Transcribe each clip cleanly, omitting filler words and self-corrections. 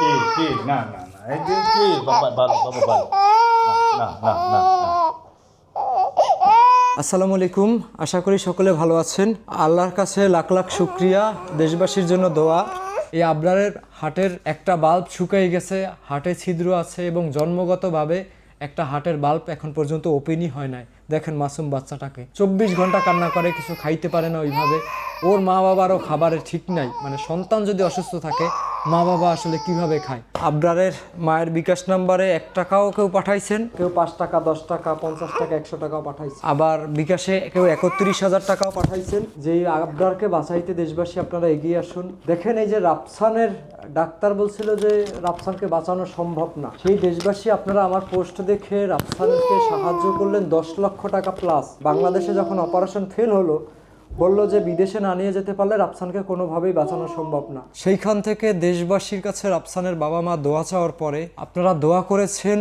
কি না না না এই যে কি বাবা ভালো বাবা ভালো না না না না। আসসালামু আলাইকুম, আশা করি সকলে ভালো আছেন। আল্লাহর কাছে লাখ লাখ শুকরিয়া, দেশবাসীর জন্য দোয়া। এই আবরারের হার্টের একটা বাল্ব শুকিয়ে গেছে, হার্টে ছিদ্র আছে এবং জন্মগতভাবে একটা হার্টের বাল্ব এখন পর্যন্ত ওপেনই হয় নাই। দেখেন মাসুম বাচ্চাটাকে 24 ঘন্টা কান্না করে, কিছু খাইতে পারে না ওইভাবে। ওর মা বাবারও খাবারের ঠিক নাই, মানে সন্তান যদি অসুস্থ থাকে মা বাবা আসলে কিভাবে খায়। আবরারের মায়ের বিকাশ নাম্বারে 1 টাকাও কেউ পাঠাইছেন, কেউ 5 টাকা, 10 টাকা, 50 টাকা, 100 টাকাও পাঠাইছে। আবার বিকাশে কেউ 31,000 টাকাও পাঠাইছেন। যেই আবরারকে বাঁচাইতে দেশবাসী আপনারা এগিয়ে আসুন। দেখেন এই যে রাফসানের ডাক্তার বলছিল যে রাফসানকে বাঁচানো সম্ভব না, সেই দেশবাসী আপনারা আমার পোস্ট দেখে রাফসানকে সাহায্য করলেন 10 লক্ষ টাকা প্লাস। বাংলাদেশে যখন অপারেশন ফেল হলো, বললো যে বিদেশে না নিয়ে যেতে পারলে রাফসানকে কোনোভাবেই বাঁচানো সম্ভব না। সেইখান থেকে দেশবাসীর কাছে রাফসানের বাবা মা দোয়া চাওয়ার পরে আপনারা দোয়া করেছেন,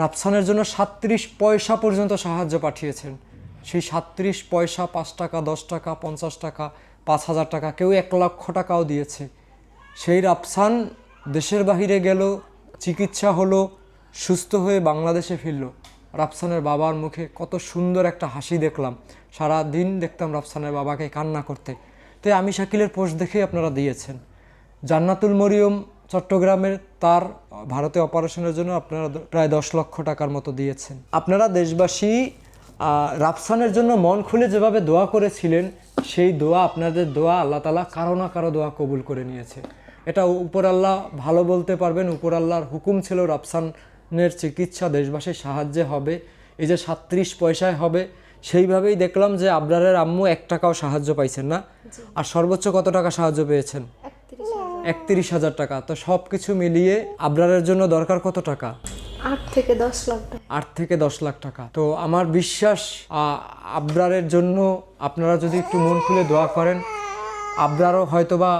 রাফসানের জন্য 37 পয়সা পর্যন্ত সাহায্য পাঠিয়েছেন। সেই 37 পয়সা 5 টাকা, 10 টাকা, 50 টাকা, 5,000 টাকা, কেউ 1 লক্ষ টাকাও দিয়েছে। সেই রাফসান দেশের বাহিরে গেল, চিকিৎসা হলো, সুস্থ হয়ে বাংলাদেশে ফিরল। রাফসানের বাবার মুখে কত সুন্দর একটা হাসি দেখলাম। সারা দিন দেখতাম রাফসানের বাবাকে কান্না করতে। তাই আমি শাকিলের পোস্ট দেখেই আপনারা দিয়েছেন। জান্নাতুল মরিয়ম চট্টগ্রামের, তার ভারতে অপারেশনের জন্য আপনারা প্রায় 10 লক্ষ টাকার মতো দিয়েছেন। আপনারা দেশবাসী রাফসানের জন্য মন খুলে যেভাবে দোয়া করেছিলেন, সেই দোয়া, আপনাদের দোয়া আল্লাহ তাআলা কারো না কারো দোয়া কবুল করে নিয়েছে। এটা উপর আল্লাহ ভালো বলতে পারবেন। উপর আল্লাহর হুকুম ছিল রাফসানের চিকিৎসা দেশবাসীর সাহায্যে হবে। এই যে 37 পয়সায় হবে, সেইভাবেই দেখলাম যে আবরারের আম্মু 1 টাকাও সাহায্য পাইছেন না। আর সর্বোচ্চ কত টাকা সাহায্য পেয়েছেন? 31,000 টাকা। তো সব কিছু মিলিয়ে আবরারের জন্য দরকার কত টাকা? 8 থেকে 10 লাখ টাকা। 8 থেকে 10 লাখ টাকা। তো আমার বিশ্বাস আবরারের জন্য আপনারা যদি একটু মন খুলে দোয়া করেন, আবরারও হয়তোবা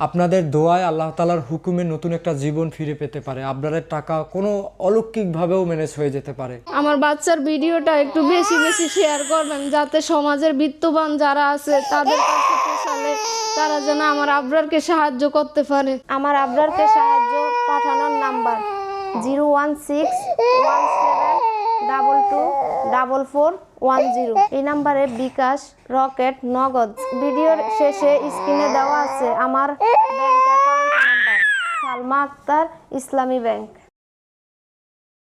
আপনাদের দোয়ায় আল্লাহ তাআলার হুকুমে নতুন একটা জীবন ফিরে পেতে পারে। আবরারের টাকা কোনো অলৌকিকভাবেও ম্যানেজ হয়ে যেতে পারে। আমার বাচ্চার ভিডিওটা একটু বেশি বেশি শেয়ার করবেন, যাতে সমাজের বিত্তবান যারা আছে তাদের কাছে পৌঁছালে তারা যেন আমার আবরারকে সাহায্য করতে পারে। আমার আবরারকে সাহায্য পাঠানোর নাম্বার 01617224410। এই নাম্বারে বিকাশ, রকেট, নগদ। ভিডিওর শেষে স্ক্রিনে দেওয়া আছে আমার bank account number, Salma Akter, Islami bank.